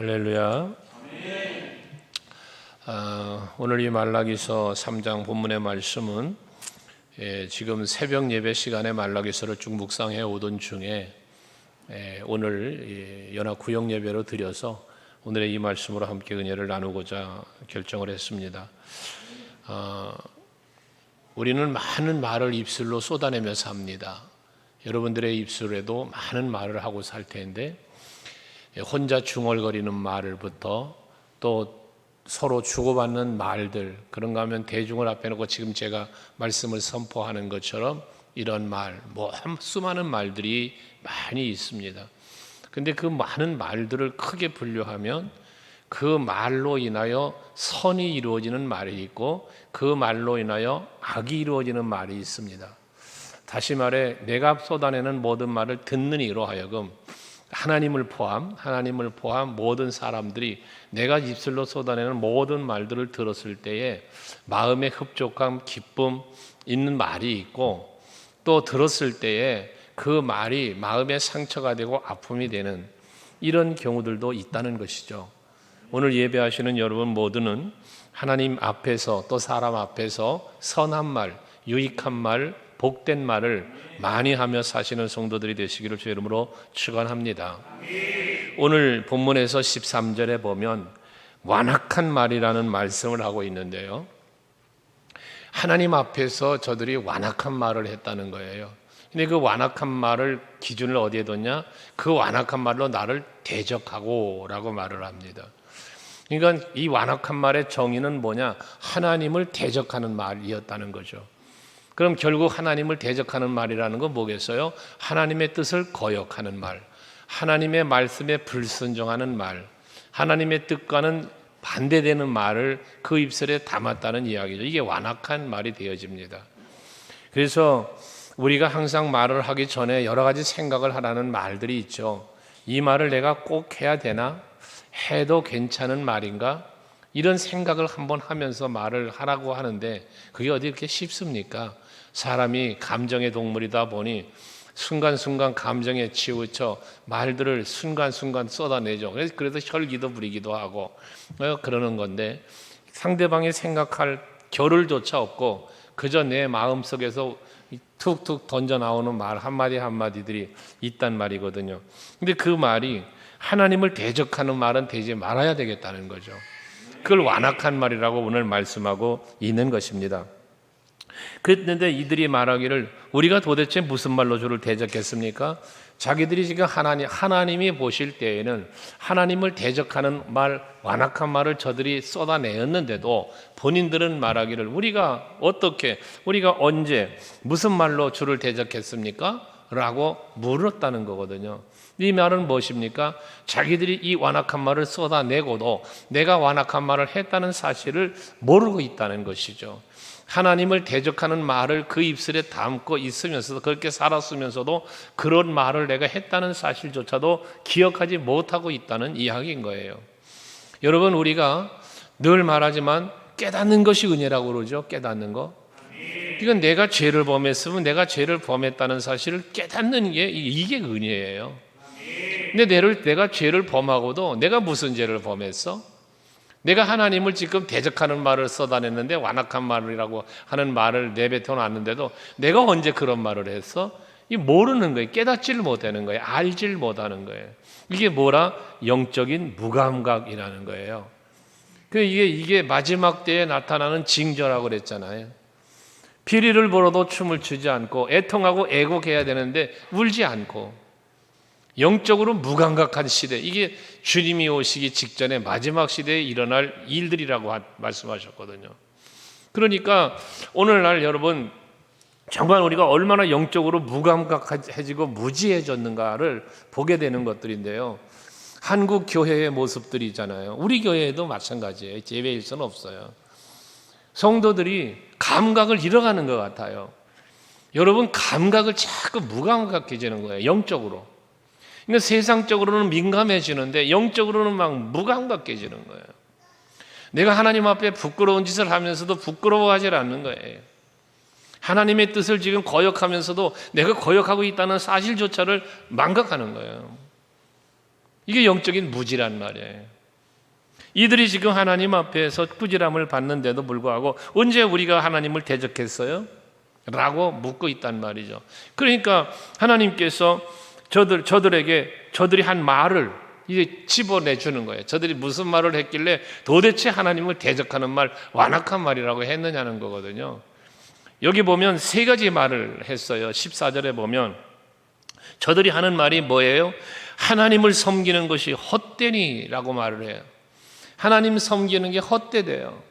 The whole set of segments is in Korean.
할렐루야. 오늘 이 말라기서 3장 본문의 말씀은 지금 새벽 예배 시간에 말라기서를 쭉 묵상해 오던 중에 오늘 연합 구역 예배로 드려서 오늘의 이 말씀으로 함께 은혜를 나누고자 결정을 했습니다. 우리는 많은 말을 입술로 쏟아내며 삽니다. 여러분들의 입술에도 많은 말을 하고 살 텐데 혼자 중얼거리는 말을부터 또 서로 주고받는 말들, 그런가 하면 대중을 앞에 놓고 지금 제가 말씀을 선포하는 것처럼 이런 말, 수많은 말들이 많이 있습니다. 근데 그 많은 말들을 크게 분류하면 그 말로 인하여 선이 이루어지는 말이 있고 그 말로 인하여 악이 이루어지는 말이 있습니다. 다시 말해 내가 쏟아내는 모든 말을 듣는 이로 하여금 하나님을 포함 모든 사람들이 내가 입술로 쏟아내는 모든 말들을 들었을 때에 마음의 흡족함, 기쁨 있는 말이 있고 또 들었을 때에 그 말이 마음의 상처가 되고 아픔이 되는 이런 경우들도 있다는 것이죠. 오늘 예배하시는 여러분 모두는 하나님 앞에서 또 사람 앞에서 선한 말, 유익한 말, 복된 말을 많이 하며 사시는 성도들이 되시기를 주의 이름으로 축원합니다. 오늘 본문에서 13절에 보면 완악한 말이라는 말씀을 하고 있는데요. 하나님 앞에서 저들이 완악한 말을 했다는 거예요. 근데 그 완악한 말을 기준을 어디에 뒀냐? 그 완악한 말로 나를 대적하고 라고 말을 합니다. 그러니까 이 완악한 말의 정의는 뭐냐? 하나님을 대적하는 말이었다는 거죠. 그럼 결국 하나님을 대적하는 말이라는 건 뭐겠어요? 하나님의 뜻을 거역하는 말, 하나님의 말씀에 불순종하는 말, 하나님의 뜻과는 반대되는 말을 그 입술에 담았다는 이야기죠. 이게 완악한 말이 되어집니다. 그래서 우리가 항상 말을 하기 전에 여러 가지 생각을 하라는 말들이 있죠. 이 말을 내가 꼭 해야 되나? 해도 괜찮은 말인가? 이런 생각을 한번 하면서 말을 하라고 하는데 그게 어디 그렇게 쉽습니까? 사람이 감정의 동물이다 보니 순간순간 감정에 치우쳐 말들을 순간순간 쏟아내죠. 그래서 혈기도 부리기도 하고 그러는 건데 상대방이 생각할 겨를조차 없고 그저 내 마음속에서 툭툭 던져 나오는 말 한마디 한마디들이 있단 말이거든요. 근데 그 말이 하나님을 대적하는 말은 되지 말아야 되겠다는 거죠. 그걸 완악한 말이라고 오늘 말씀하고 있는 것입니다. 그랬는데 이들이 말하기를 우리가 도대체 무슨 말로 주를 대적했습니까? 자기들이 지금 하나님이 보실 때에는 하나님을 대적하는 말, 완악한 말을 저들이 쏟아내었는데도 본인들은 말하기를 우리가 언제 무슨 말로 주를 대적했습니까? 라고 물었다는 거거든요. 이 말은 무엇입니까? 자기들이 이 완악한 말을 쏟아내고도 내가 완악한 말을 했다는 사실을 모르고 있다는 것이죠. 하나님을 대적하는 말을 그 입술에 담고 있으면서도 그렇게 살았으면서도 그런 말을 내가 했다는 사실조차도 기억하지 못하고 있다는 이야기인 거예요. 여러분 우리가 늘 말하지만 깨닫는 것이 은혜라고 그러죠. 깨닫는 거. 이건 내가 죄를 범했으면 내가 죄를 범했다는 사실을 깨닫는 게 이게 은혜예요. 근데 내가 죄를 범하고도 내가 무슨 죄를 범했어? 내가 하나님을 지금 대적하는 말을 쏟아냈는데 완악한 말이라고 하는 말을 내뱉어 놨는데도 내가 언제 그런 말을 했어? 이 모르는 거예요. 깨닫지를 못하는 거예요. 알지를 못하는 거예요. 이게 뭐라? 영적인 무감각이라는 거예요. 이게 마지막 때에 나타나는 징조라고 그랬잖아요. 피리를 불어도 춤을 추지 않고 애통하고 애곡해야 되는데 울지 않고 영적으로 무감각한 시대, 이게 주님이 오시기 직전에 마지막 시대에 일어날 일들이라고 말씀하셨거든요. 그러니까 오늘날 여러분 정말 우리가 얼마나 영적으로 무감각해지고 무지해졌는가를 보게 되는 것들인데요. 한국 교회의 모습들이 있잖아요. 우리 교회에도 마찬가지예요. 제외일 수는 없어요. 성도들이 감각을 잃어가는 것 같아요. 여러분 감각을 자꾸 무감각해지는 거예요. 영적으로. 그러니까 세상적으로는 민감해지는데 영적으로는 막 무감각해지는 거예요. 내가 하나님 앞에 부끄러운 짓을 하면서도 부끄러워하지 않는 거예요. 하나님의 뜻을 지금 거역하면서도 내가 거역하고 있다는 사실조차를 망각하는 거예요. 이게 영적인 무지란 말이에요. 이들이 지금 하나님 앞에서 꾸지람을 받는데도 불구하고 언제 우리가 하나님을 대적했어요? 라고 묻고 있단 말이죠. 그러니까 하나님께서 저들이 한 말을 이제 집어내주는 거예요. 저들이 무슨 말을 했길래 도대체 하나님을 대적하는 말, 완악한 말이라고 했느냐는 거거든요. 여기 보면 세 가지 말을 했어요. 14절에 보면 저들이 하는 말이 뭐예요? 하나님을 섬기는 것이 헛되니라고 말을 해요. 하나님 섬기는 게 헛되대요.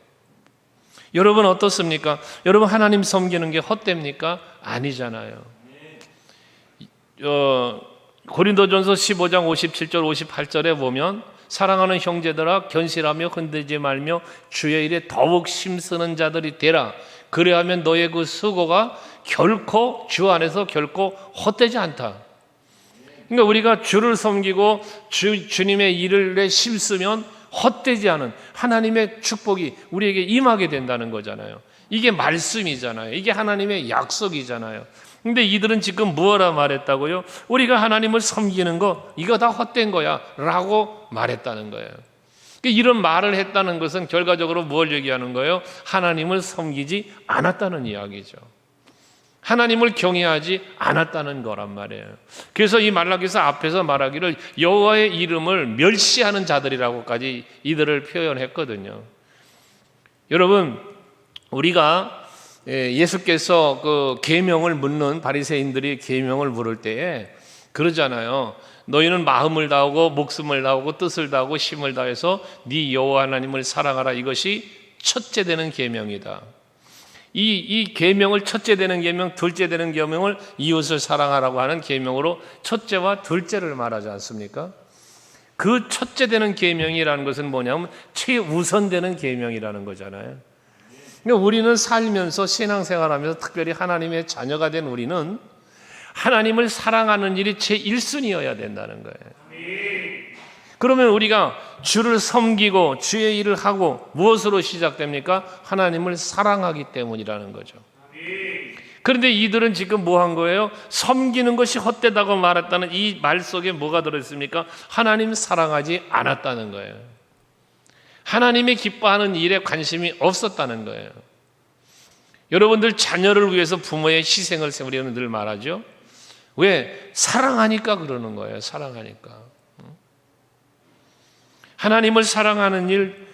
여러분 어떻습니까? 여러분 하나님 섬기는 게 헛됩니까? 아니잖아요. 고린도전서 15장 57절 58절에 보면 사랑하는 형제들아 견실하며 흔들지 말며 주의 일에 더욱 힘쓰는 자들이 되라. 그래야면 너의 그 수고가 결코 주 안에서 결코 헛되지 않다. 그러니까 우리가 주를 섬기고 주님의 일을 힘쓰면 헛되지 않은 하나님의 축복이 우리에게 임하게 된다는 거잖아요. 이게 말씀이잖아요. 이게 하나님의 약속이잖아요. 근데 이들은 지금 뭐라 말했다고요? 우리가 하나님을 섬기는 거 이거 다 헛된 거야 라고 말했다는 거예요. 이런 말을 했다는 것은 결과적으로 뭘 얘기하는 거예요? 하나님을 섬기지 않았다는 이야기죠. 하나님을 경외하지 않았다는 거란 말이에요. 그래서 이 말라기서 앞에서 말하기를 여호와의 이름을 멸시하는 자들이라고까지 이들을 표현했거든요. 여러분 우리가 예수께서 그 계명을 묻는 바리새인들이 계명을 물을 때에 그러잖아요. 너희는 마음을 다하고 목숨을 다하고 뜻을 다하고 힘을 다해서 네 여호와 하나님을 사랑하라. 이것이 첫째 되는 계명이다. 이 계명을 첫째 되는 계명, 둘째 되는 계명을 이웃을 사랑하라고 하는 계명으로 첫째와 둘째를 말하지 않습니까? 그 첫째 되는 계명이라는 것은 뭐냐면 최우선되는 계명이라는 거잖아요. 그러니까 우리는 살면서 신앙생활하면서 특별히 하나님의 자녀가 된 우리는 하나님을 사랑하는 일이 제1순위여야 된다는 거예요. 그러면 우리가 주를 섬기고 주의 일을 하고 무엇으로 시작됩니까? 하나님을 사랑하기 때문이라는 거죠. 그런데 이들은 지금 뭐 한 거예요? 섬기는 것이 헛되다고 말했다는 이 말 속에 뭐가 들어있습니까? 하나님 사랑하지 않았다는 거예요. 하나님이 기뻐하는 일에 관심이 없었다는 거예요. 여러분들 자녀를 위해서 부모의 희생을 세우려는 늘 말하죠. 왜? 사랑하니까 그러는 거예요. 사랑하니까. 하나님을 사랑하는 일,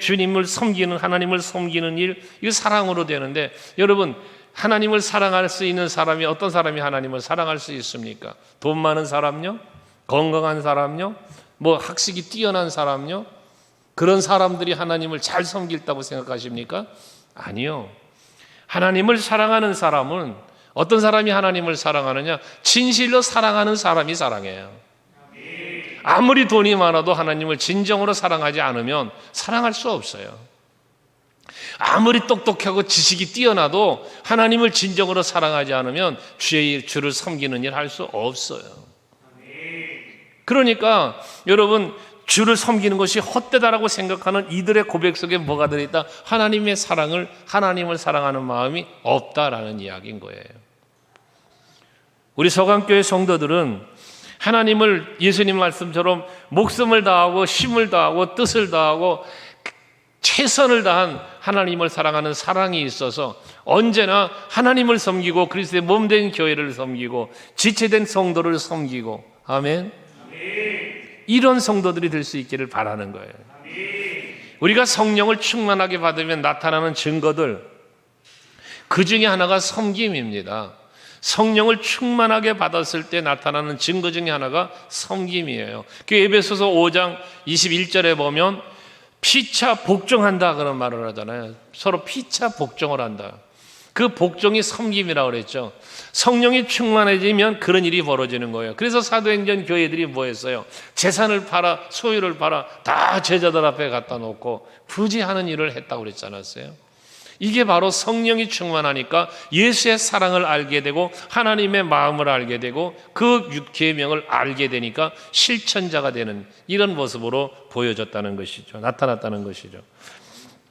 주님을 섬기는 하나님을 섬기는 일, 이거 사랑으로 되는데 여러분 하나님을 사랑할 수 있는 사람이 어떤 사람이 하나님을 사랑할 수 있습니까? 돈 많은 사람요? 건강한 사람요? 뭐 학식이 뛰어난 사람요? 그런 사람들이 하나님을 잘 섬길다고 생각하십니까? 아니요. 하나님을 사랑하는 사람은 어떤 사람이 하나님을 사랑하느냐? 진실로 사랑하는 사람이 사랑해요. 아무리 돈이 많아도 하나님을 진정으로 사랑하지 않으면 사랑할 수 없어요. 아무리 똑똑하고 지식이 뛰어나도 하나님을 진정으로 사랑하지 않으면 주를 섬기는 일 할 수 없어요. 그러니까 여러분 주를 섬기는 것이 헛되다라고 생각하는 이들의 고백 속에 뭐가 들어있다? 하나님을 사랑하는 마음이 없다라는 이야기인 거예요. 우리 서강교회 성도들은 하나님을 예수님 말씀처럼 목숨을 다하고 힘을 다하고 뜻을 다하고 최선을 다한 하나님을 사랑하는 사랑이 있어서 언제나 하나님을 섬기고 그리스도의 몸된 교회를 섬기고 지체된 성도를 섬기고 아멘. 이런 성도들이 될 수 있기를 바라는 거예요. 우리가 성령을 충만하게 받으면 나타나는 증거들 그 중에 하나가 섬김입니다. 성령을 충만하게 받았을 때 나타나는 증거 중에 하나가 섬김이에요. 그 에베소서 5장 21절에 보면 피차 복종한다 그런 말을 하잖아요. 서로 피차 복종을 한다. 그 복종이 섬김이라고 그랬죠. 성령이 충만해지면 그런 일이 벌어지는 거예요. 그래서 사도행전 교회들이 뭐 했어요? 재산을 팔아 소유를 팔아 다 제자들 앞에 갖다 놓고 부지하는 일을 했다고 그랬지 않았어요? 이게 바로 성령이 충만하니까 예수의 사랑을 알게 되고 하나님의 마음을 알게 되고 그 계명을 알게 되니까 실천자가 되는 이런 모습으로 보여졌다는 것이죠. 나타났다는 것이죠.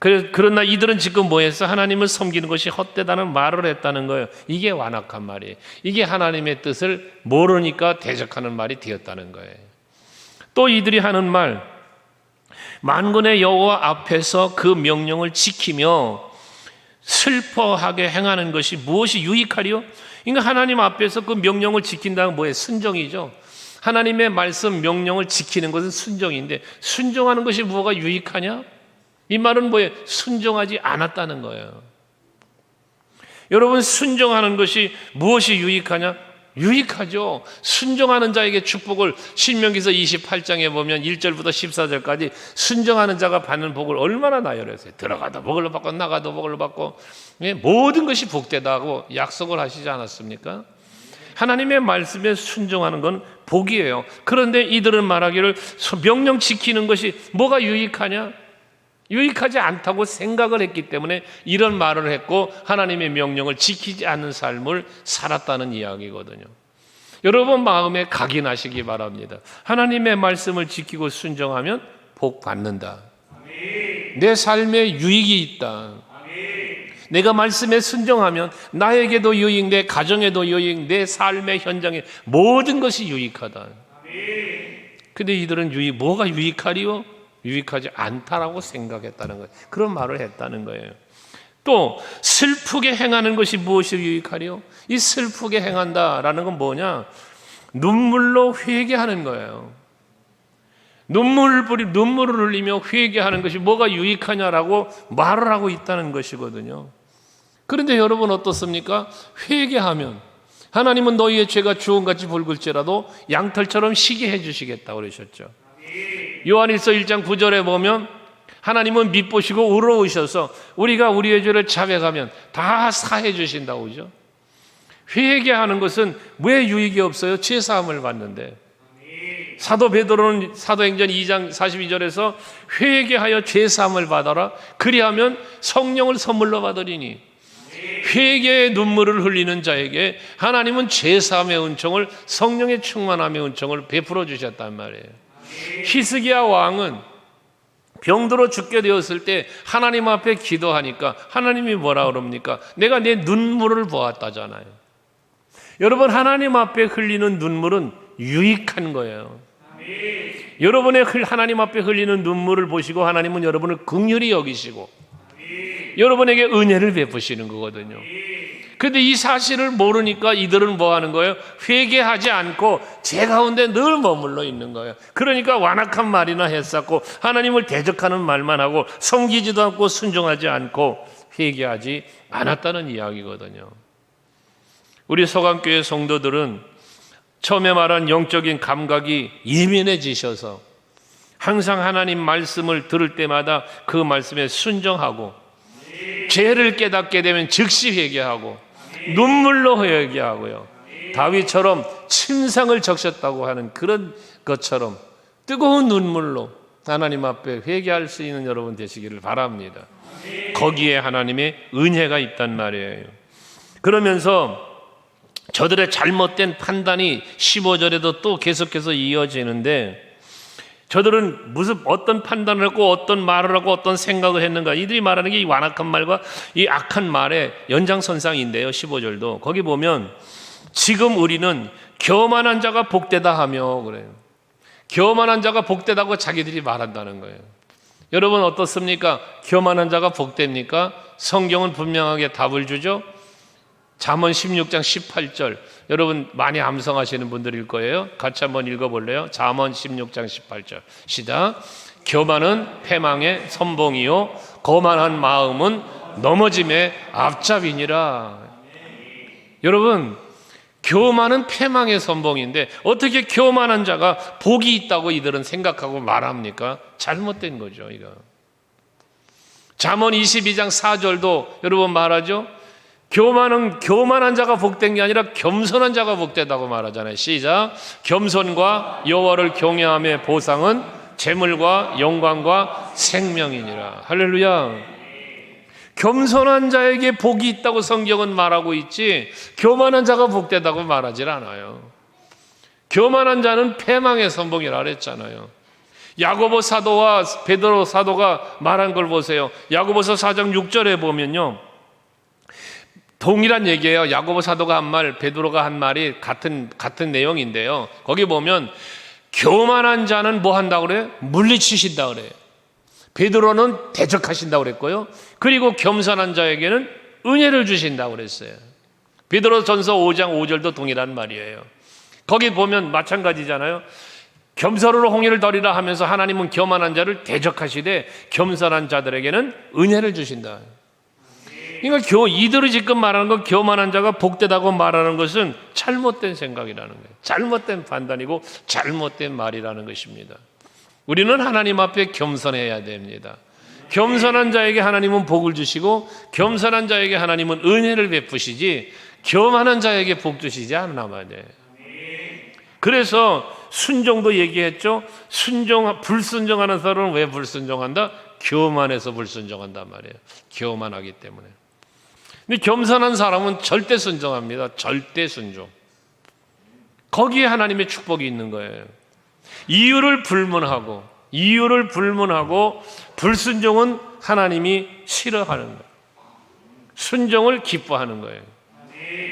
그러나 이들은 지금 뭐 했어? 하나님을 섬기는 것이 헛되다는 말을 했다는 거예요. 이게 완악한 말이에요. 이게 하나님의 뜻을 모르니까 대적하는 말이 되었다는 거예요. 또 이들이 하는 말, 만군의 여호와 앞에서 그 명령을 지키며 슬퍼하게 행하는 것이 무엇이 유익하리요? 그러니까 하나님 앞에서 그 명령을 지킨다는 뭐예요? 순종이죠. 하나님의 말씀 명령을 지키는 것은 순종인데 순종하는 것이 뭐가 유익하냐? 이 말은 뭐예요? 순종하지 않았다는 거예요. 여러분, 순종하는 것이 무엇이 유익하냐? 유익하죠. 순종하는 자에게 축복을 신명기서 28장에 보면 1절부터 14절까지 순종하는 자가 받는 복을 얼마나 나열했어요. 들어가도 복을 받고 나가도 복을 받고 모든 것이 복되다고 약속을 하시지 않았습니까? 하나님의 말씀에 순종하는 건 복이에요. 그런데 이들은 말하기를 명령 지키는 것이 뭐가 유익하냐? 유익하지 않다고 생각을 했기 때문에 이런 말을 했고 하나님의 명령을 지키지 않는 삶을 살았다는 이야기거든요. 여러분 마음에 각인하시기 바랍니다. 하나님의 말씀을 지키고 순종하면 복 받는다. 내 삶에 유익이 있다. 내가 말씀에 순종하면 나에게도 유익, 내 가정에도 유익, 내 삶의 현장에 모든 것이 유익하다. 근데 이들은 뭐가 유익하리요? 유익하지 않다라고 생각했다는 거예요. 그런 말을 했다는 거예요. 또 슬프게 행하는 것이 무엇이 유익하리요? 이 슬프게 행한다라는 건 뭐냐? 눈물로 회개하는 거예요. 눈물을 흘리며 회개하는 것이 뭐가 유익하냐라고 말을 하고 있다는 것이거든요. 그런데 여러분 어떻습니까? 회개하면 하나님은 너희의 죄가 주홍같이 붉을지라도 양털처럼 시게 해주시겠다고 그러셨죠. 요한일서 1장 9절에 보면 하나님은 밉보시고 의로우셔서 우리가 우리의 죄를 자백하면 다 사해 주신다고 그러죠. 회개하는 것은 왜 유익이 없어요? 죄사함을 받는데. 사도 베드로는 사도행전 2장 42절에서 회개하여 죄사함을 받아라. 그리하면 성령을 선물로 받으리니. 회개의 눈물을 흘리는 자에게 하나님은 죄사함의 은총을, 성령의 충만함의 은총을 베풀어 주셨단 말이에요. 히스기야 왕은 병들어 죽게 되었을 때 하나님 앞에 기도하니까 하나님이 뭐라 그럽니까? 내가 내 눈물을 보았다잖아요. 여러분, 하나님 앞에 흘리는 눈물은 유익한 거예요. 여러분의 하나님 앞에 흘리는 눈물을 보시고 하나님은 여러분을 긍휼히 여기시고 여러분에게 은혜를 베푸시는 거거든요. 그런데 이 사실을 모르니까 이들은 뭐 하는 거예요? 회개하지 않고 죄 가운데 늘 머물러 있는 거예요. 그러니까 완악한 말이나 했었고 하나님을 대적하는 말만 하고 섬기지도 않고 순종하지 않고 회개하지 않았다는 이야기거든요. 우리 서강교회 성도들은 처음에 말한 영적인 감각이 예민해지셔서 항상 하나님 말씀을 들을 때마다 그 말씀에 순종하고 죄를 깨닫게 되면 즉시 회개하고 눈물로 회개하고요. 다윗처럼 침상을 적셨다고 하는 그런 것처럼 뜨거운 눈물로 하나님 앞에 회개할 수 있는 여러분 되시기를 바랍니다. 거기에 하나님의 은혜가 있단 말이에요. 그러면서 저들의 잘못된 판단이 15절에도 또 계속해서 이어지는데 저들은 어떤 판단을 하고 어떤 말을 하고 어떤 생각을 했는가, 이들이 말하는 게 이 완악한 말과 이 악한 말의 연장선상인데요. 15절도 거기 보면 지금 우리는 교만한 자가 복되다 하며 그래요. 교만한 자가 복되다고 자기들이 말한다는 거예요. 여러분 어떻습니까? 교만한 자가 복됩니까? 성경은 분명하게 답을 주죠. 잠언 16장 18절 여러분 많이 암송하시는 분들일 거예요. 같이 한번 읽어볼래요? 잠언 16장 18절 시작. 교만은 패망의 선봉이요 거만한 마음은 넘어짐의 앞잡이니라. 여러분 교만은 패망의 선봉인데 어떻게 교만한 자가 복이 있다고 이들은 생각하고 말합니까? 잘못된 거죠. 이거 잠언 22장 4절도 여러분 말하죠. 교만한 자가 복된 게 아니라 겸손한 자가 복되다고 말하잖아요. 시작. 겸손과 여호와를 경외함의 보상은 재물과 영광과 생명이니라. 할렐루야. 겸손한 자에게 복이 있다고 성경은 말하고 있지 교만한 자가 복되다고 말하질 않아요. 교만한 자는 패망의 선봉이라 그랬잖아요. 야고보 사도와 베드로 사도가 말한 걸 보세요. 야고보서 4장 6절에 보면요, 동일한 얘기예요. 야고보 사도가 한 말, 베드로가 한 말이 같은 내용인데요. 거기 보면 교만한 자는 뭐 한다고 그래요? 물리치신다 그래요. 베드로는 대적하신다고 그랬고요. 그리고 겸손한 자에게는 은혜를 주신다고 그랬어요. 베드로전서 5장 5절도 동일한 말이에요. 거기 보면 마찬가지잖아요. 겸손으로 홍해를 덜이라 하면서 하나님은 교만한 자를 대적하시되 겸손한 자들에게는 은혜를 주신다. 그러니까 이들이 지금 말하는 건 교만한 자가 복되다고 말하는 것은 잘못된 생각이라는 거예요. 잘못된 판단이고 잘못된 말이라는 것입니다. 우리는 하나님 앞에 겸손해야 됩니다. 겸손한 자에게 하나님은 복을 주시고 겸손한 자에게 하나님은 은혜를 베푸시지 교만한 자에게 복 주시지 않나 말이에요. 그래서 순종도 얘기했죠. 불순종하는 사람은 왜 불순종한다? 교만해서 불순종한단 말이에요. 교만하기 때문에. 근데 겸손한 사람은 절대 순종합니다. 절대 순종. 거기에 하나님의 축복이 있는 거예요. 이유를 불문하고 불순종은 하나님이 싫어하는 거예요. 순종을 기뻐하는 거예요.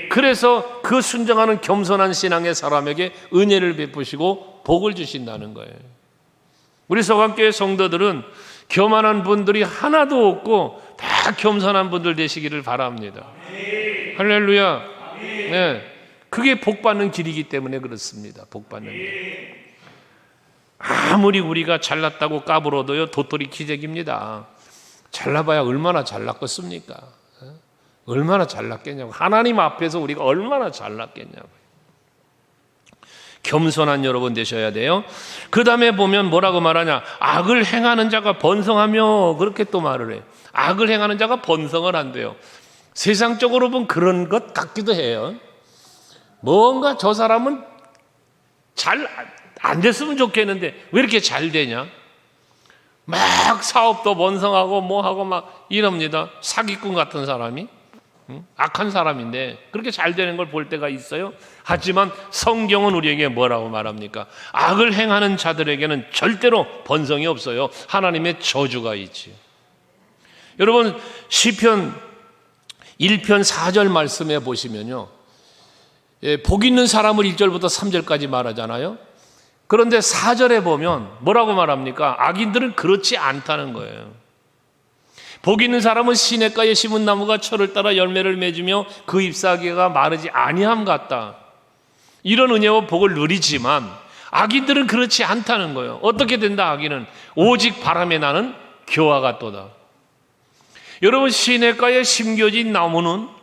그래서 그 순종하는 겸손한 신앙의 사람에게 은혜를 베푸시고 복을 주신다는 거예요. 우리 서강교회 성도들은 교만한 분들이 하나도 없고 다 겸손한 분들 되시기를 바랍니다. 할렐루야. 네, 그게 복받는 길이기 때문에 그렇습니다. 복받는 길. 아무리 우리가 잘났다고 까불어도요, 도토리 기적입니다. 잘나봐야 얼마나 잘났겠습니까? 얼마나 잘났겠냐고. 하나님 앞에서 우리가 얼마나 잘났겠냐고. 겸손한 여러분 되셔야 돼요. 그 다음에 보면 뭐라고 말하냐? 악을 행하는 자가 번성하며, 그렇게 또 말을 해요. 악을 행하는 자가 번성을 한대요. 세상적으로 보면 그런 것 같기도 해요. 뭔가 저 사람은 잘 안 됐으면 좋겠는데 왜 이렇게 잘 되냐? 막 사업도 번성하고 뭐하고 막 이럽니다. 사기꾼 같은 사람이, 악한 사람인데 그렇게 잘 되는 걸 볼 때가 있어요. 하지만 성경은 우리에게 뭐라고 말합니까? 악을 행하는 자들에게는 절대로 번성이 없어요. 하나님의 저주가 있지. 여러분, 시편 1편 4절 말씀에 보시면요, 복 있는 사람을 1절부터 3절까지 말하잖아요. 그런데 4절에 보면 뭐라고 말합니까? 악인들은 그렇지 않다는 거예요. 복 있는 사람은 시냇가에 심은 나무가 철을 따라 열매를 맺으며 그 잎사귀가 마르지 아니함 같다. 이런 은혜와 복을 누리지만 악인들은 그렇지 않다는 거예요. 어떻게 된다? 악인은 오직 바람에 나는 겨와 같도다. 여러분, 시냇가에 심겨진 나무는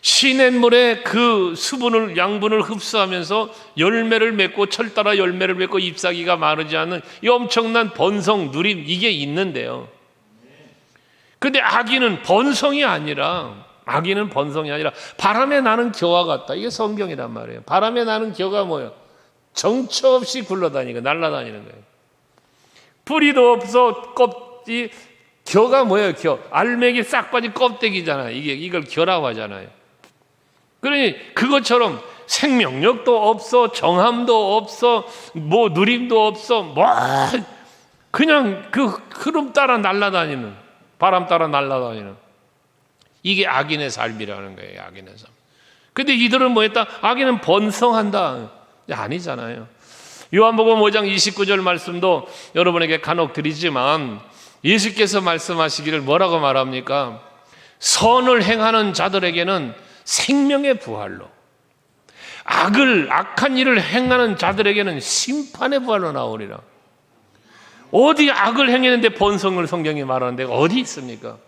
시냇물에 그 수분을, 양분을 흡수하면서 열매를 맺고 철 따라 열매를 맺고 잎사귀가 마르지 않는 이 엄청난 번성, 누림, 이게 있는데요. 근데 악인은 번성이 아니라 바람에 나는 겨와 같다. 이게 성경이란 말이에요. 바람에 나는 겨가 뭐예요? 정처 없이 굴러다니고 날아다니는 거예요. 뿌리도 없어. 겨가 뭐예요? 겨. 알맹이 싹 빠진 껍데기잖아요. 이걸 겨라고 하잖아요. 그러니 그것처럼 생명력도 없어, 정함도 없어, 뭐 누림도 없어, 뭐 그냥 그 흐름 따라 날아다니는, 바람 따라 날아다니는, 이게 악인의 삶이라는 거예요. 악인의 삶. 근데 이들은 뭐 했다? 악인은 번성한다. 아니잖아요. 요한복음 5장 29절 말씀도 여러분에게 간혹 드리지만 예수께서 말씀하시기를 뭐라고 말합니까? 선을 행하는 자들에게는 생명의 부활로, 악한 일을 행하는 자들에게는 심판의 부활로 나오리라. 어디 악을 행했는데 번성을 성경이 말하는 데가 어디 있습니까?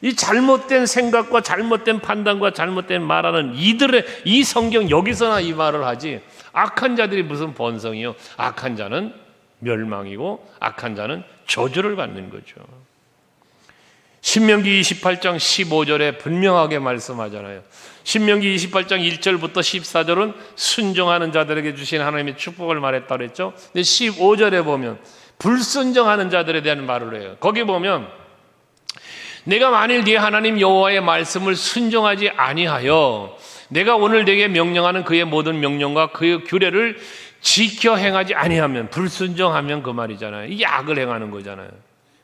이 잘못된 생각과 잘못된 판단과 잘못된 말하는 이들의 이 성경 여기서나 이 말을 하지, 악한 자들이 무슨 번성이요? 악한 자는 멸망이고 악한 자는 저주를 받는 거죠. 신명기 28장 15절에 분명하게 말씀하잖아요. 신명기 28장 1절부터 14절은 순종하는 자들에게 주신 하나님의 축복을 말했다 그랬죠. 근데 15절에 보면 불순종하는 자들에 대한 말을 해요. 거기 보면 내가 만일 네 하나님 여호와의 말씀을 순종하지 아니하여 내가 오늘 네게 명령하는 그의 모든 명령과 그의 규례를 지켜 행하지 아니하면, 불순종하면 그 말이잖아요. 이게 악을 행하는 거잖아요.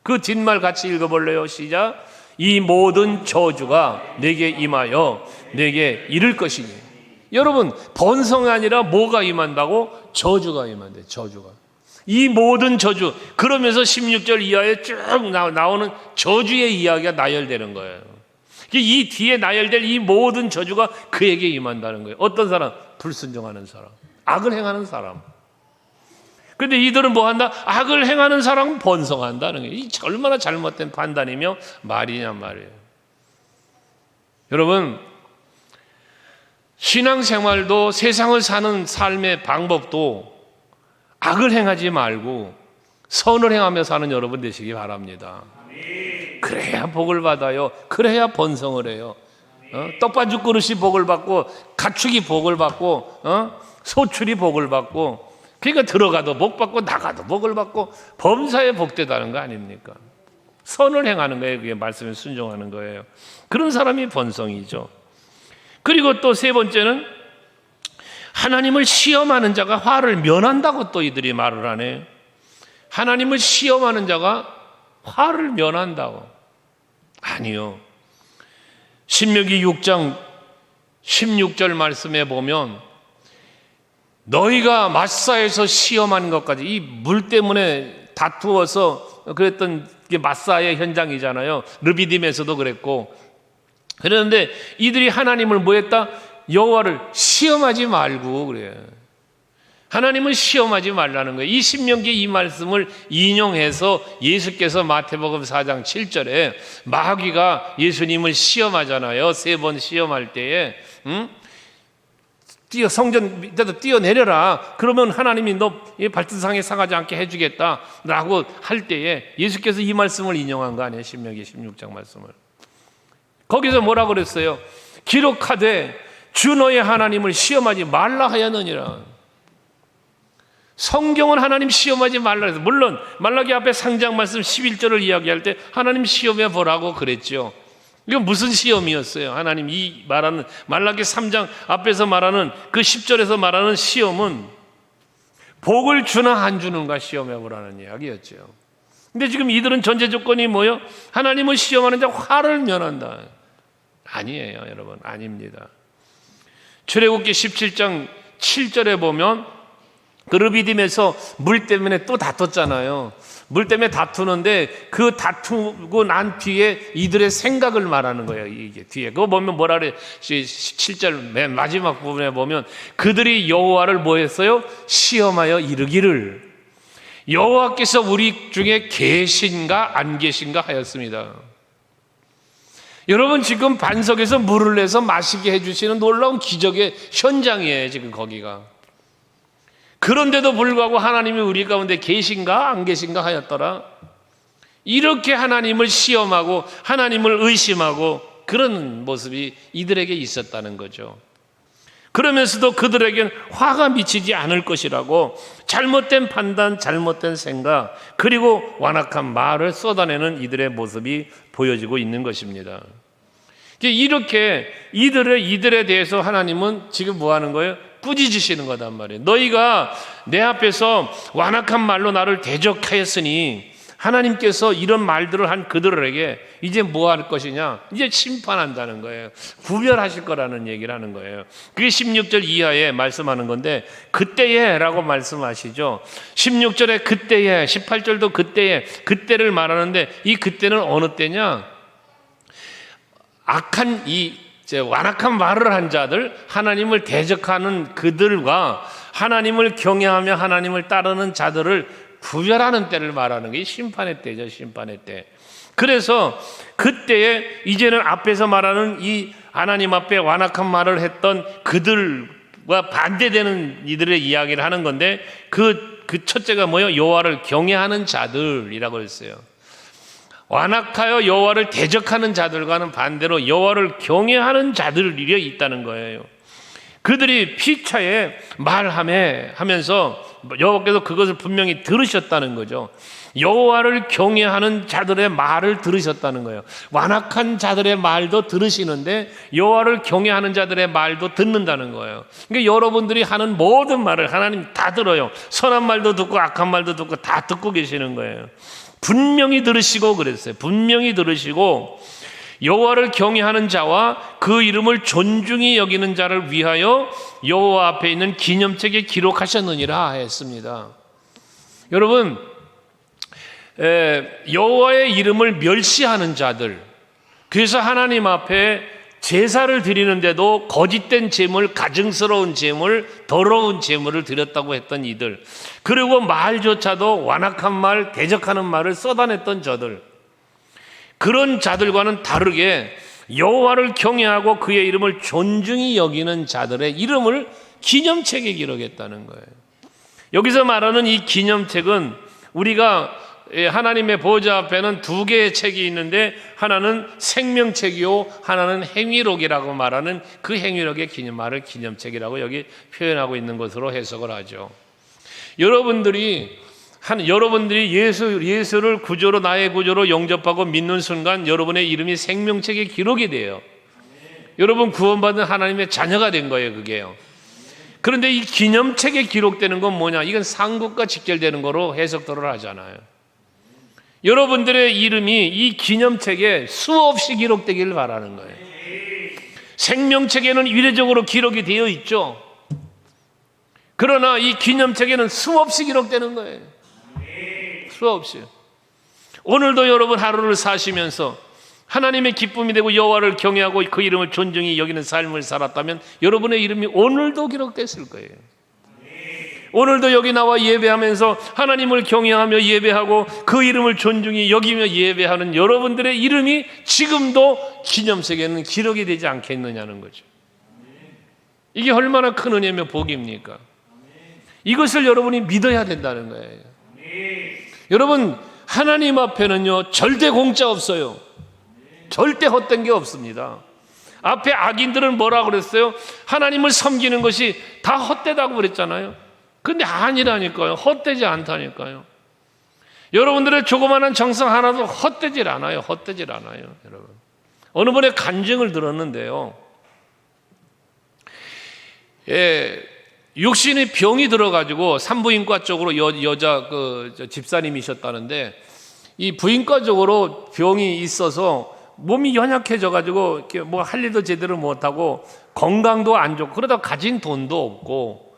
그 뒷말 같이 읽어볼래요? 시작. 이 모든 저주가 내게 임하여 내게 이를 것이니. 여러분, 번성이 아니라 뭐가 임한다고? 저주가 임한대. 저주가. 이 모든 저주. 그러면서 16절 이하에 쭉 나오는 저주의 이야기가 나열되는 거예요. 이 뒤에 나열될 이 모든 저주가 그에게 임한다는 거예요. 어떤 사람? 불순종하는 사람, 악을 행하는 사람. 그런데 이들은 뭐 한다? 악을 행하는 사람은 번성한다는 거예요. 이 얼마나 잘못된 판단이며 말이냐 말이에요. 여러분, 신앙생활도 세상을 사는 삶의 방법도 악을 행하지 말고 선을 행하며 사는 여러분 되시기 바랍니다. 그래야 복을 받아요. 그래야 번성을 해요. 떡반죽 그릇이 복을 받고, 가축이 복을 받고, 소출이 복을 받고, 그러니까 들어가도 복 받고 나가도 복을 받고 범사에 복되다는 거 아닙니까? 선을 행하는 거예요. 그게 말씀에 순종하는 거예요. 그런 사람이 번성이죠. 그리고 또 세 번째는 하나님을 시험하는 자가 화를 면한다고 또 이들이 말을 하네. 하나님을 시험하는 자가 화를 면한다고. 아니요. 신명기 6장 16절 말씀에 보면 너희가 마사에서 시험하는 것까지, 이 물 때문에 다투어서 그랬던 게 마사의 현장이잖아요. 르비딤에서도 그랬고. 그런데 이들이 하나님을 뭐 했다? 여호와를 시험하지 말고 그래요. 하나님을 시험하지 말라는 거예요. 이 신명기 이 말씀을 인용해서 예수께서 마태복음 4장 7절에 마귀가 예수님을 시험하잖아요. 3번 시험할 때에 성전 밑에도 뛰어내려라. 그러면 하나님이 너 발등상에 상하지 않게 해주겠다라고 할 때에 예수께서 이 말씀을 인용한 거 아니에요? 신명기 16장 말씀을. 거기서 뭐라고 그랬어요? 기록하되 주 너의 하나님을 시험하지 말라 하였느니라. 성경은 하나님 시험하지 말라 해서, 물론 말라기 앞에 상장 말씀 11절을 이야기할 때 하나님 시험해 보라고 그랬죠. 이건 무슨 시험이었어요? 하나님 이 말하는 말라기 3장 앞에서 말하는 그 10절에서 말하는 시험은 복을 주나 안 주는가 시험해 보라는 이야기였죠. 근데 지금 이들은 전제 조건이 뭐예요? 하나님을 시험하는 자 화를 면한다. 아니에요, 여러분. 아닙니다. 출애굽기 17장 7절에 보면 그 르비딤에서 물 때문에 또 다퉜잖아요. 물 때문에 다투는데 그 다투고 난 뒤에 이들의 생각을 말하는 거예요. 이게 뒤에 그거 보면 뭐라 그래? 7절 맨 마지막 부분에 보면 그들이 여호와를 뭐 했어요? 시험하여 이르기를 여호와께서 우리 중에 계신가 안 계신가 하였습니다. 여러분, 지금 반석에서 물을 내서 마시게 해주시는 놀라운 기적의 현장이에요. 지금 거기가. 그런데도 불구하고 하나님이 우리 가운데 계신가 안 계신가 하였더라. 이렇게 하나님을 시험하고 하나님을 의심하고 그런 모습이 이들에게 있었다는 거죠. 그러면서도 그들에겐 화가 미치지 않을 것이라고 잘못된 판단, 잘못된 생각, 그리고 완악한 말을 쏟아내는 이들의 모습이 보여지고 있는 것입니다. 이렇게 이들에 대해서 하나님은 지금 뭐 하는 거예요? 꾸짖으시는 거단 말이에요. 너희가 내 앞에서 완악한 말로 나를 대적하였으니 하나님께서 이런 말들을 한 그들에게 이제 뭐 할 것이냐? 이제 심판한다는 거예요. 구별하실 거라는 얘기를 하는 거예요. 그게 16절 이하에 말씀하는 건데 그때에 라고 말씀하시죠. 16절에 그때에, 18절도 그때에, 그때를 말하는데 이 그때는 어느 때냐? 악한 완악한 말을 한 자들, 하나님을 대적하는 그들과 하나님을 경외하며 하나님을 따르는 자들을 구별하는 때를 말하는 게 심판의 때죠. 심판의 때. 그래서 그때에 이제는 앞에서 말하는 이 하나님 앞에 완악한 말을 했던 그들과 반대되는 이들의 이야기를 하는 건데 그 첫째가 뭐예요? 여호와를 경외하는 자들이라고 했어요. 완악하여 여호와를 대적하는 자들과는 반대로 여호와를 경외하는 자들이 있다는 거예요. 그들이 피차에 말하면서 여호와께서 그것을 분명히 들으셨다는 거죠. 여호와를 경외하는 자들의 말을 들으셨다는 거예요. 완악한 자들의 말도 들으시는데 여호와를 경외하는 자들의 말도 듣는다는 거예요. 그러니까 여러분들이 하는 모든 말을 하나님 다 들어요. 선한 말도 듣고 악한 말도 듣고 다 듣고 계시는 거예요. 분명히 들으시고 그랬어요. 분명히 들으시고 여호와를 경외하는 자와 그 이름을 존중히 여기는 자를 위하여 여호와 앞에 있는 기념책에 기록하셨느니라 했습니다. 여러분, 여호와의 이름을 멸시하는 자들, 그래서 하나님 앞에 제사를 드리는데도 거짓된 제물, 가증스러운 제물, 더러운 제물을 드렸다고 했던 이들, 그리고 말조차도 완악한 말, 대적하는 말을 쏟아냈던 저들, 그런 자들과는 다르게 여호와를 경외하고 그의 이름을 존중히 여기는 자들의 이름을 기념책에 기록했다는 거예요. 여기서 말하는 이 기념책은 우리가 하나님의 보좌 앞에는 두 개의 책이 있는데 하나는 생명책이요 하나는 행위록이라고 말하는 그 행위록의 말을 기념책이라고 여기 표현하고 있는 것으로 해석을 하죠. 여러분들이 예수를 구조로, 나의 구조로 영접하고 믿는 순간 여러분의 이름이 생명책에 기록이 돼요. 여러분 구원받은 하나님의 자녀가 된 거예요, 그게요. 그런데 이 기념책에 기록되는 건 뭐냐? 이건 상급과 직결되는 거로 해석들을 하잖아요. 여러분들의 이름이 이 기념책에 수없이 기록되기를 바라는 거예요. 생명책에는 이례적으로 기록이 되어 있죠. 그러나 이 기념책에는 수없이 기록되는 거예요. 수없이. 오늘도 여러분 하루를 사시면서 하나님의 기쁨이 되고 여호와를 경외하고 그 이름을 존중히 여기는 삶을 살았다면 여러분의 이름이 오늘도 기록됐을 거예요. 오늘도 여기 나와 예배하면서 하나님을 경외하며 예배하고 그 이름을 존중히 여기며 예배하는 여러분들의 이름이 지금도 기념책에는 기록이 되지 않겠느냐는 거죠. 이게 얼마나 큰 은혜며 복입니까? 이것을 여러분이 믿어야 된다는 거예요. 여러분, 하나님 앞에는요 절대 공짜 없어요. 절대 헛된 게 없습니다. 앞에 악인들은 뭐라고 그랬어요? 하나님을 섬기는 것이 다 헛되다고 그랬잖아요. 근데 아니라니까요. 헛되지 않다니까요. 여러분들의 조그마한 정성 하나도 헛되질 않아요. 헛되질 않아요, 여러분. 어느 분의 간증을 들었는데요. 육신의 병이 들어가지고 산부인과 쪽으로 여자 집사님이셨다는데 이 부인과 쪽으로 병이 있어서 몸이 연약해져가지고 이렇게 뭐 할 일도 제대로 못하고 건강도 안 좋고 그러다 가진 돈도 없고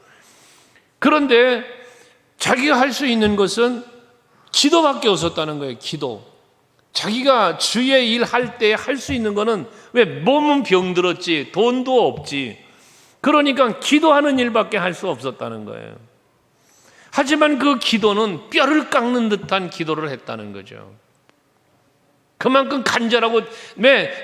그런데 자기가 할 수 있는 것은 기도밖에 없었다는 거예요. 기도. 자기가 주의 일 할 때 할 수 있는 거는 왜 몸은 병들었지 돈도 없지 그러니까 기도하는 일밖에 할 수 없었다는 거예요. 하지만 그 기도는 뼈를 깎는 듯한 기도를 했다는 거죠. 그만큼 간절하고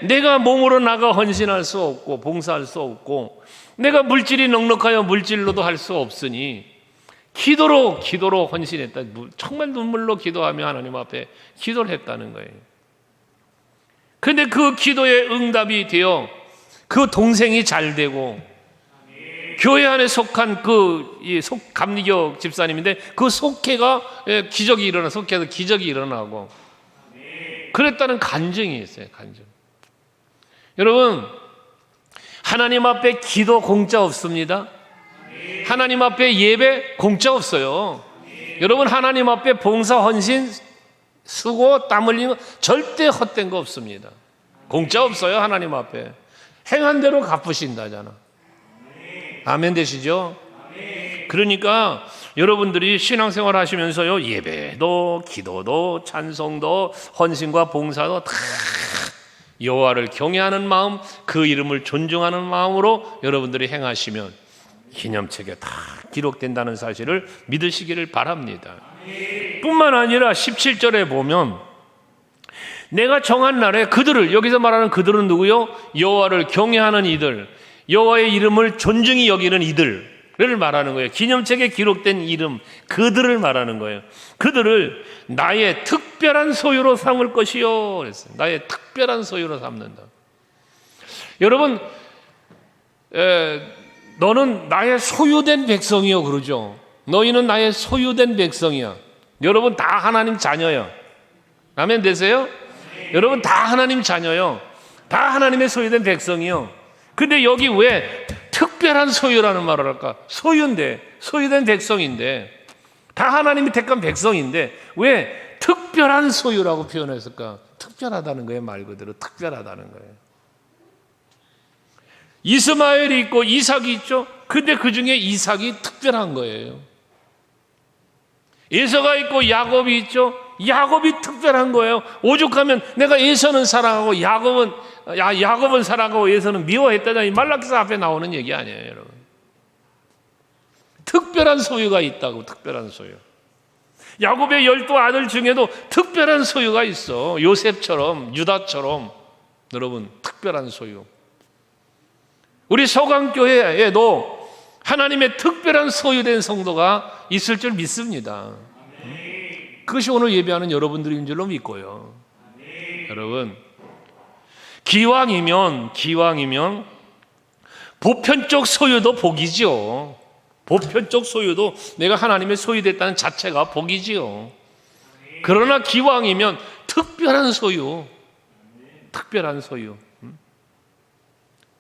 내가 몸으로 나가 헌신할 수 없고 봉사할 수 없고 내가 물질이 넉넉하여 물질로도 할 수 없으니 기도로 헌신했다. 정말 눈물로 기도하며 하나님 앞에 기도를 했다는 거예요. 그런데 그 기도의 응답이 되어 그 동생이 잘 되고 교회 안에 속한 감리교 집사님인데 그 속회가 속회에서 기적이 일어나고 그랬다는 간증이 있어요. 간증. 여러분, 하나님 앞에 기도 공짜 없습니다. 하나님 앞에 예배 공짜 없어요. 여러분, 하나님 앞에 봉사, 헌신, 수고, 땀 흘리는 거 절대 헛된 거 없습니다. 공짜 없어요. 하나님 앞에 행한 대로 갚으신다잖아. 아멘 되시죠? 그러니까 여러분들이 신앙생활 하시면서요 예배도 기도도 찬송도 헌신과 봉사도 다 여호와를 경외하는 마음, 그 이름을 존중하는 마음으로 여러분들이 행하시면 기념책에 다 기록된다는 사실을 믿으시기를 바랍니다. 뿐만 아니라 17절에 보면 내가 정한 날에 그들을, 여기서 말하는 그들은 누구요? 여호와를 경외하는 이들, 여호와의 이름을 존중히 여기는 이들을 말하는 거예요. 기념책에 기록된 이름, 그들을 말하는 거예요. 그들을 나의 특별한 소유로 삼을 것이요 그랬어요. 나의 특별한 소유로 삼는다. 여러분, 너는 나의 소유된 백성이요 그러죠. 너희는 나의 소유된 백성이야. 여러분 다 하나님 자녀예요. 아멘 되세요? 여러분 다 하나님 자녀요. 다 하나님의 소유된 백성이요. 근데 여기 왜 특별한 소유라는 말을 할까? 소유인데, 소유된 백성인데, 다 하나님이 택한 백성인데 왜 특별한 소유라고 표현했을까? 특별하다는 거예요. 말 그대로 특별하다는 거예요. 이스마엘이 있고 이삭이 있죠. 근데 그 중에 이삭이 특별한 거예요. 에서가 있고 야곱이 있죠. 야곱이 특별한 거예요. 오죽하면 내가 에서는 사랑하고 야곱은 사랑하고 에서는 미워했다니 말라기서 앞에 나오는 얘기 아니에요, 여러분. 특별한 소유가 있다고. 특별한 소유. 야곱의 12아들 중에도 특별한 소유가 있어. 요셉처럼, 유다처럼. 여러분 특별한 소유. 우리 서강교회에도 하나님의 특별한 소유된 성도가 있을 줄 믿습니다. 그것이 오늘 예배하는 여러분들인 줄로 믿고요. 여러분 기왕이면 보편적 소유도 복이지요. 보편적 소유도 내가 하나님의 소유됐다는 자체가 복이지요. 그러나 기왕이면 특별한 소유,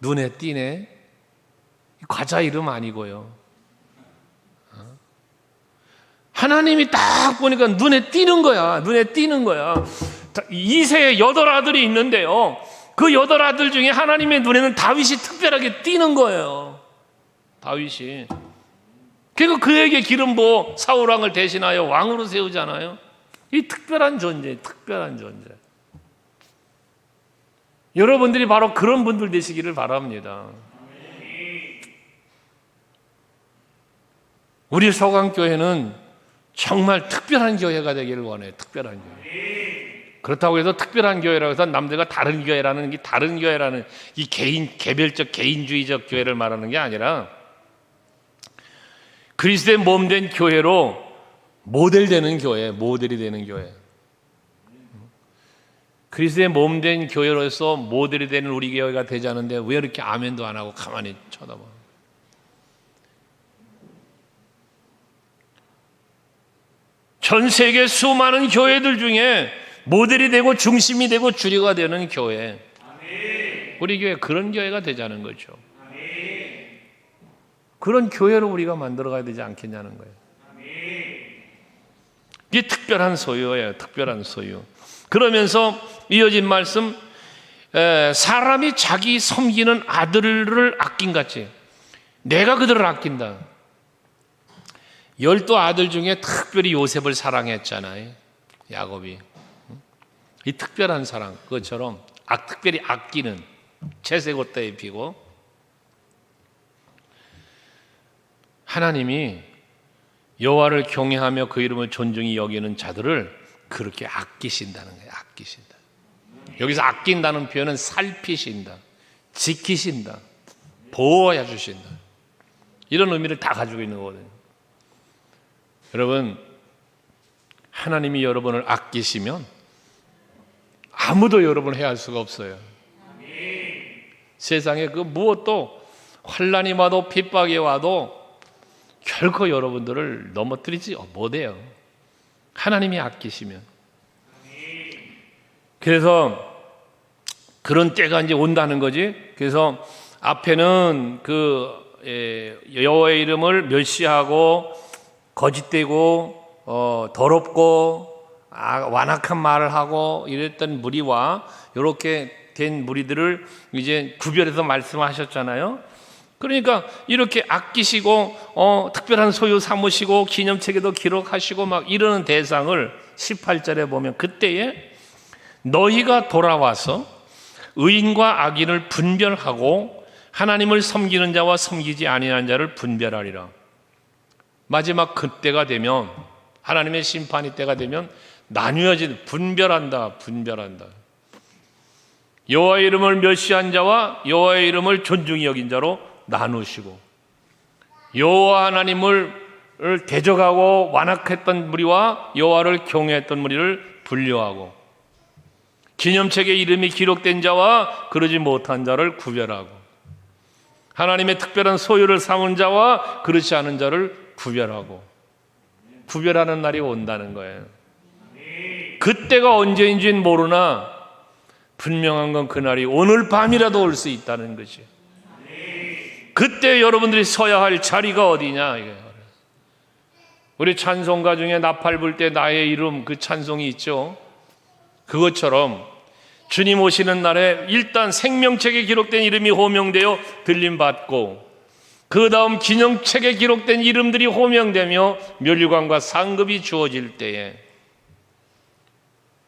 눈에 띄네. 과자 이름 아니고요. 하나님이 딱 보니까 눈에 띄는 거야. 이세의 8아들이 있는데요. 그 8아들 중에 하나님의 눈에는 다윗이 특별하게 띄는 거예요. 다윗이. 그리고 그에게 기름 부어 사울 왕을 대신하여 왕으로 세우잖아요. 이 특별한 존재. 여러분들이 바로 그런 분들 되시기를 바랍니다. 우리 서강교회는 정말 특별한 교회가 되기를 원해요. 특별한 교회. 그렇다고 해서 특별한 교회라고 해서 남들과 다른 교회라는 이 개별적 개인주의적 교회를 말하는 게 아니라 그리스도의 몸 된 교회로 모델이 되는 교회. 그리스도의 몸 된 교회로서 모델이 되는 우리 교회가 되자는데 왜 이렇게 아멘도 안 하고 가만히 쳐다봐? 전 세계 수많은 교회들 중에 모델이 되고 중심이 되고 주류가 되는 교회. 우리 교회 그런 교회가 되자는 거죠. 그런 교회로 우리가 만들어가야 되지 않겠냐는 거예요. 이게 특별한 소유예요. 특별한 소유. 그러면서 이어진 말씀, 사람이 자기 섬기는 아들을 아낀같이 내가 그들을 아낀다. 12아들 중에 특별히 요셉을 사랑했잖아요. 야곱이. 이 특별한 사랑, 그것처럼 특별히 아끼는 채색옷대에 피고 하나님이 여호와를 경외하며 그 이름을 존중히 여기는 자들을 그렇게 아끼신다는 거예요. 아끼신다. 여기서 아낀다는 표현은 살피신다, 지키신다, 보호해 주신다. 이런 의미를 다 가지고 있는 거거든요. 여러분, 하나님이 여러분을 아끼시면 아무도 여러분을 해할 수가 없어요. 세상에 그 무엇도 환난이 와도 핍박이 와도 결코 여러분들을 넘어뜨리지 못해요. 하나님이 아끼시면. 그래서 그런 때가 이제 온다는 거지. 그래서 앞에는 여호와의 이름을 멸시하고 거짓되고 더럽고 완악한 말을 하고 이랬던 무리와 이렇게 된 무리들을 이제 구별해서 말씀하셨잖아요. 그러니까 이렇게 아끼시고 특별한 소유 삼으시고 기념책에도 기록하시고 막 이러는 대상을 18절에 보면 그때에 너희가 돌아와서 의인과 악인을 분별하고 하나님을 섬기는 자와 섬기지 아니하는 자를 분별하리라. 마지막 그때가 되면 하나님의 심판이 때가 되면 분별한다. 여호와의 이름을 멸시한 자와 여호와의 이름을 존중히 여긴 자로 나누시고 여호와 하나님을 대적하고 완악했던 무리와 여호와를 경외했던 무리를 분류하고 기념책에 이름이 기록된 자와 그러지 못한 자를 구별하고 하나님의 특별한 소유를 삼은 자와 그렇지 않은 자를 구별하고 구별하는 날이 온다는 거예요. 그때가 언제인지는 모르나 분명한 건 그날이 오늘 밤이라도 올 수 있다는 거지. 그때 여러분들이 서야 할 자리가 어디냐. 우리 찬송가 중에 나팔 불 때 나의 이름, 그 찬송이 있죠. 그것처럼 주님 오시는 날에 일단 생명책에 기록된 이름이 호명되어 들림받고, 그 다음 기념책에 기록된 이름들이 호명되며 멸류관과 상급이 주어질 때에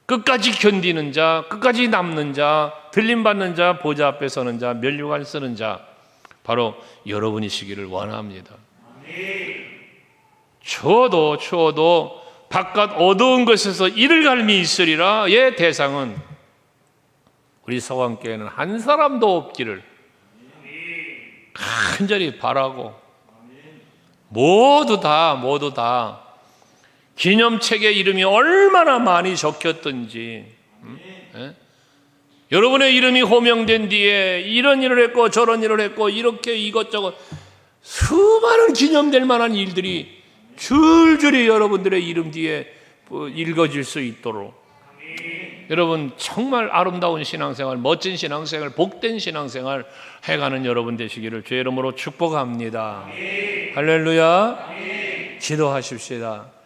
끝까지 견디는 자, 끝까지 남는 자, 들림받는 자, 보좌 앞에 서는 자, 멸류관 쓰는 자, 바로 여러분이시기를 원합니다. 추워도 바깥 어두운 곳에서 이를 갈미 있으리라의 대상은 우리 서강교회는 한 사람도 없기를 간절히 바라고, 모두 다 기념책에 이름이 얼마나 많이 적혔던지, 여러분의 이름이 호명된 뒤에 이런 일을 했고 저런 일을 했고 이렇게 이것저것 수많은 기념될 만한 일들이 줄줄이 여러분들의 이름 뒤에 읽어질 수 있도록, 여러분 정말 아름다운 신앙생활, 멋진 신앙생활, 복된 신앙생활 해가는 여러분 되시기를 주의 이름으로 축복합니다. 할렐루야. 기도하십시다.